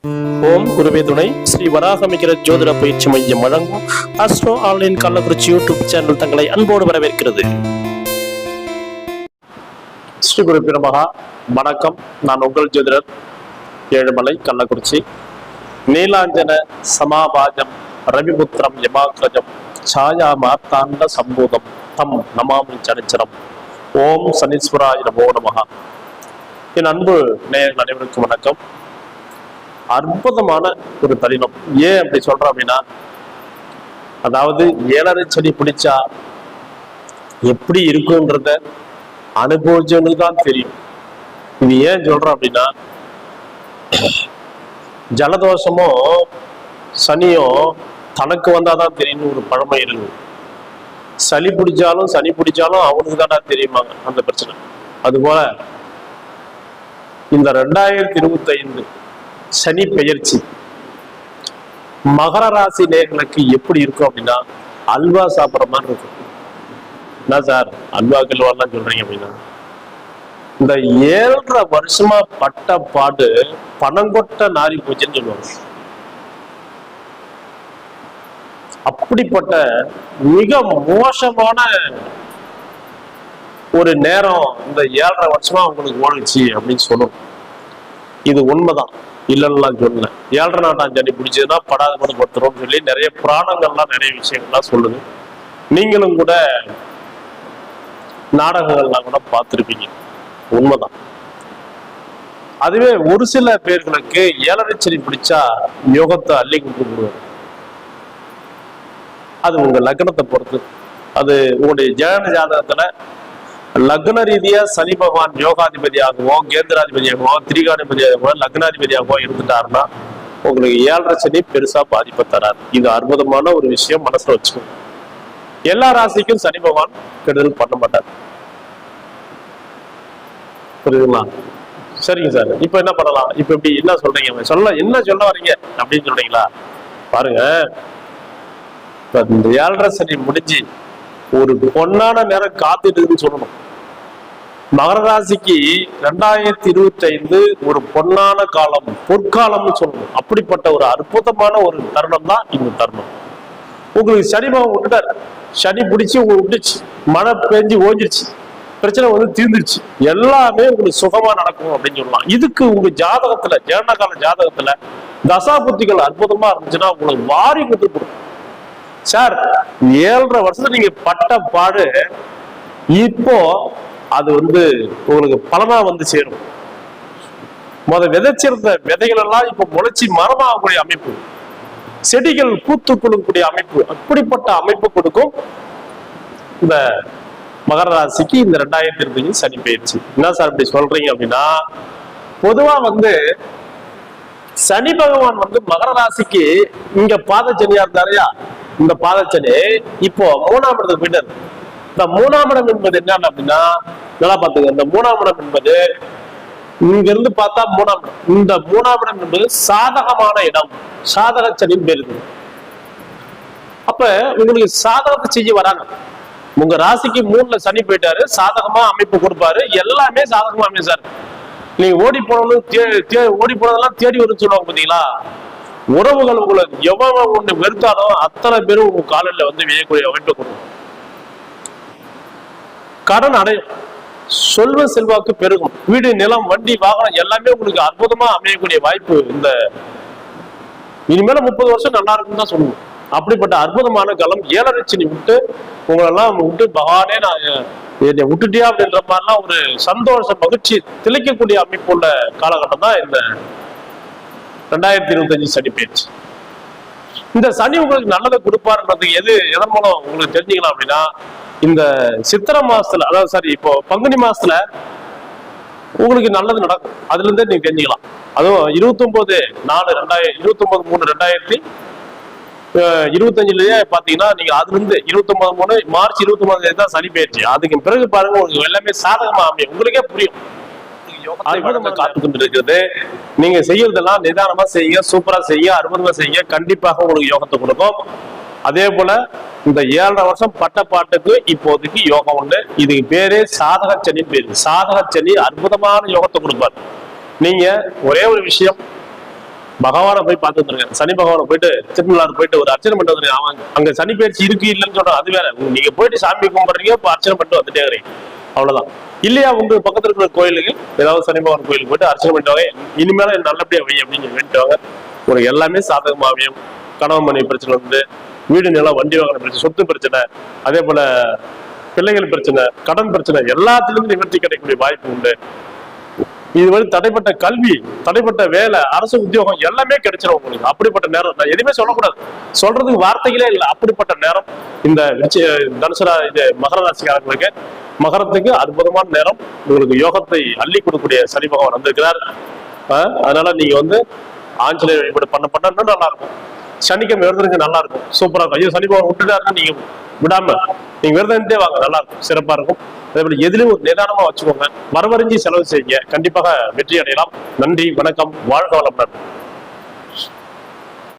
ஓம் குருவே துணை ஸ்ரீ வராகமிகிற ஜோதிட பயிற்சி மையம் வழங்கும் astro online Kallakurichi YouTube channel தங்களை அன்போடு வரவேற்கிறது. ஸ்ரீ குரு பிரமகா வணக்கம். நான் உங்கள் ஜோதிடர் ஏழுமலை கள்ளக்குறிச்சி. நீலாஞ்சன சமாபாஜம் ரவிபுத்திரம் யமாக்ரஜம் சாயா மார்த்தாண்ட சம்பூதம் தம் நமாமி சனிச்சரம். ஓம் சனீஸ்வராய நமோ நமகா. என் அன்பு நேயர்கள் அனைவருக்கும் வணக்கம். அற்புதமான ஒரு தரினம். ஏன் அப்படி சொல்றோம் அப்படின்னா, அதாவது 7.5 சனி பிடிச்சா எப்படி இருக்குன்றத அனுபவிச்சவனுக்கு தான் தெரியும். இது ஏன் சொல்றோம் அப்படின்னா, ஜலதோஷமோ சனியோ தனக்கு வந்தாதான் தெரியும்னு ஒரு பழமை இருக்கு. சளி பிடிச்சாலும் சனி பிடிச்சாலும் அவனுக்கு தானே தெரியுமாங்க அந்த பிரச்சனை. அதுபோல இந்த 2025 சனி பெயர்ச்சி மகர ராசி நேயர்களுக்கு எப்படி இருக்கும் அப்படின்னா, அல்வா சாப்பிட்ற மாதிரி இருக்கும். என்ன சார் அல்வா கில்வாலாம் சொல்றீங்க அப்படின்னா, இந்த 7.5 வருஷமா பட்ட பாடு பணங்கொட்ட நாரி போச்சுன்னு சொல்லுவாங்க. அப்படிப்பட்ட மிக மோசமான ஒரு நேரம் இந்த 7.5 வருஷமா உங்களுக்கு ஓடுச்சு அப்படின்னு சொல்லணும். இது உண்மைதான், இல்லைன்னா சொல்லல. 7.5 சனி பிடிச்சதுன்னா படாத படம் படுத்துறோம்னு சொல்லி நிறைய புராணங்கள்லாம் நிறைய விஷயங்கள்லாம் சொல்லுது. நீங்களும் கூட நாடகங்கள்லாம் கூட பார்த்துருப்பீங்க. உண்மைதான். அதுவே ஒரு சில பேர்களுக்கு 7.5 சனி பிடிச்சா யோகத்தை அள்ளி கொடுத்துருவாரு. அது உங்க லக்னத்தை பொறுத்து. அது உங்களுடைய ஜனன ஜாதகத்துல லக்ன ரீதியா சனி பகவான் யோகாதிபதியாகவோ கேந்திராதிபதியாகவோ திரிகாதிபதியாகவோ லக்னாதிபதியாகவோ இருந்துட்டாருன்னா உங்களுக்கு 7.5 சனி பெருசா பாதிப்பை தராது. இது அற்புதமான ஒரு விஷயம், மனசுல வச்சுக்கோங்க. எல்லா ராசிக்கும் சனி பகவான் கெடுதல் பண்ண மாட்டார். புரியுதுங்களா? சரிங்க சார். இப்ப என்ன பண்ணலாம்? இப்ப இப்படி என்ன சொல்றீங்க, என்ன சொல்ல வரீங்க அப்படின்னு சொல்றீங்களா? பாருங்க, இந்த 7.5 சனி முடிஞ்சு ஒரு பொன்னான நேரம் காத்துட்டுன்னு சொல்லணும். மகர ராசிக்கு 2025 ஒரு பொன்னான காலம், பொற்காலம்னு சொல்லணும். அப்படிப்பட்ட ஒரு அற்புதமான ஒரு தருணம் தான் இந்த தருணம். உங்களுக்கு சனி பகவான் விட்டுட்டாரு. சனி பிடிச்சி உங்களுக்கு விட்டுச்சு, மழை பெஞ்சு ஓஞ்சிருச்சு, பிரச்சனை வந்து தீர்ந்துருச்சு, எல்லாமே உங்களுக்கு சுகமா நடக்கும் அப்படின்னு சொல்லலாம். இதுக்கு உங்க ஜாதகத்துல ஜனனகால ஜாதகத்துல தசா புத்திகள் அற்புதமா இருந்துச்சுன்னா உங்களுக்கு வாரி கொடுத்து சார் 7.5 வருஷத்துல நீங்க பட்ட பாடு இப்போ அது வந்து உங்களுக்கு பலனா வந்து சேரும். விதைச்சிருந்த விதைகள் எல்லாம் இப்ப முளைச்சி மரமாகக்கூடிய அமைப்பு, செடிகள் பூத்து கொடுக்கக்கூடிய அமைப்பு, அப்படிப்பட்ட அமைப்பு கொடுக்கும் இந்த மகர ராசிக்கு இந்த 2025 சனி பெயர்ச்சி. என்ன சார் இப்படி சொல்றீங்க அப்படின்னா, பொதுவா வந்து சனி பகவான் வந்து மகர ராசிக்கு இங்க பாதச்சனியா இருந்தாரையா, இந்த பாதச்சனி இப்போ 3ஆம் இடத்துக்கு போயிட்டாரு. இந்த 3ஆம் இடம் என்பது என்ன அப்படின்னா, நல்லா பாத்துங்க, இந்த 3ஆம் இடம் என்பது இங்க இருந்து பார்த்தா 3ஆம் இடம். இந்த 3ஆம் இடம் என்பது சாதகமான இடம், சாதக சனின்னு பேரு. அப்ப உங்களுக்கு சாதகத்தை செய்ய வராங்க. உங்க ராசிக்கு 3ல சனி போயிட்டாரு, சாதகமா அமைப்பு கொடுப்பாரு, எல்லாமே சாதகமா அமைச்சாரு. நீங்க ஓடி போனதெல்லாம் தேடி வரும்னு சொல்லுவாங்க பாத்தீங்களா. உறவுகள் உங்களை எவ்வளவு ஒண்ணு வெறுத்தாலும் அத்தனை பேரும் உங்க காலில் வந்து வியக்கூடிய அமைப்பை கொடுக்கும். கடன் அடையும், சொல்வ செல்வாக்கு பெருகும், வீடு நிலம் வண்டி வாகனம் எல்லாமே உங்களுக்கு அற்புதமா அமையக்கூடிய வாய்ப்பு இந்த இனிமேல 30 வருஷம் நல்லா இருக்குன்னு தான் சொல்லுவோம். அப்படிப்பட்ட அற்புதமான காலம். 7.5 சனி விட்டு உங்களெல்லாம் விட்டு பகவானே நான் என்னை விட்டுட்டியா அப்படின்ற மாதிரிலாம் ஒரு சந்தோஷ மகிழ்ச்சி திளைக்கக்கூடிய அமைப்பு உள்ள காலகட்டம் தான் இந்த 2025 சனி பெயர்ச்சி. இந்த சனி உங்களுக்கு நல்லதை கொடுப்பாருன்றது எதன் மூலம் உங்களுக்கு தெரிஞ்சுக்கலாம் அப்படின்னா, இந்த சித்திரை மாசத்துல, அதாவது சாரி இப்போ பங்குனி மாசத்துல உங்களுக்கு நல்லது நடக்கும். அதுல இருந்தே நீங்க தெரிஞ்சுக்கலாம். அதுவும் 29/4/2025 பாத்தீங்கன்னா நீங்க அதுல இருந்து 29/3 மார்ச் 29 தான் சனி பெயர்ச்சி. அதுக்கு பிறகு பாருங்க உங்களுக்கு எல்லாமே சாதகமா அமையும். உங்களுக்கே புரியும். காத்துக்கொண்டு இருக்கிறது. நீங்க செய்யறதெல்லாம் நிதானமா செய்யுங்க, சூப்பரா செய்யுங்க, அற்புதமா செய்யுங்க. கண்டிப்பாக உங்களுக்கு யோகத்தை கொடுக்கும். அதே போல இந்த 7.5 வருஷம் பட்ட பாட்டுக்கு இப்போதைக்கு யோகம் உண்டு. இதுக்கு பேரே சாதக சனின்னு பேரு. சாதக சனி அற்புதமான யோகத்தை கொடுப்பார். நீங்க ஒரே ஒரு விஷயம், பகவானை போய் பார்த்து வந்துருங்க. சனி பகவானை போயிட்டு திருநள்ளாறு போயிட்டு ஒரு அர்ச்சனை பண்ணிட்டு வந்துருங்க. அவன் அங்க சனி பயிற்சி இருக்கு இல்லைன்னு சொல்றான், அது வேற. நீங்க போயிட்டு சாமி கும்பிடுறீங்க, இப்போ அர்ச்சனை பண்ணிட்டு வந்துட்டே இருக்கீங்க, அவ்வளவுதான். இல்லையா உங்க பக்கத்துல இருக்கிற கோயிலுக்கு ஏதாவது சனி பகவான் கோயிலுக்கு போயிட்டு அர்ச்சனை பண்ணிட்டு இனிமேல நல்லபடியா வை அப்படின்னு வேண்டிட்டு உங்களுக்கு எல்லாமே சாதகமாவியும். கணவன் மனைவி பிரச்சனை வந்து, வீடு நிலம் வண்டி வாகன பிரச்சனை, சொத்து பிரச்சனை, அதே போல பிள்ளைகள் பிரச்சனை, கடன் பிரச்சனை, எல்லாத்திலிருந்து நிவர்த்தி கிடைக்கக்கூடிய வாய்ப்பு உண்டு. இது வந்து தடைப்பட்ட கல்வி, தடைப்பட்ட வேலை, அரசு உத்தியோகம் எல்லாமே கிடைச்சிடும் உங்களுக்கு. அப்படிப்பட்ட நேரம் நான் எதுவுமே சொல்லக்கூடாது, சொல்றதுக்கு வார்த்தைகளே இல்லை. அப்படிப்பட்ட நேரம் இந்த இது மகர ராசிக்காரங்களுக்கு, மகரத்துக்கு அற்புதமான நேரம். உங்களுக்கு யோகத்தை அள்ளி கொடுக்கக்கூடிய சனி பகவான் வந்திருக்கிறார். அதனால நீங்க வந்து ஆஞ்சநேயர் வழிபாடு பண்ண இன்னும் நல்லா இருக்கும். சனிக்கிழமை விரதங்க நல்லா இருக்கும், சூப்பரா இருக்கும். ஐயோ சனி பகவான் விட்டுட்டாருன்னா நீங்க விடாம நீங்க விரதத்தே வாங்க, நல்லா இருக்கும், சிறப்பா இருக்கும். அதே போல எதிலும் ஒரு நிதானமா வச்சுக்கோங்க, மரவறிஞ்சி செலவு செய்யுங்க, கண்டிப்பாக வெற்றி அடையலாம். நன்றி, வணக்கம், வாழ்க வளமுடன்.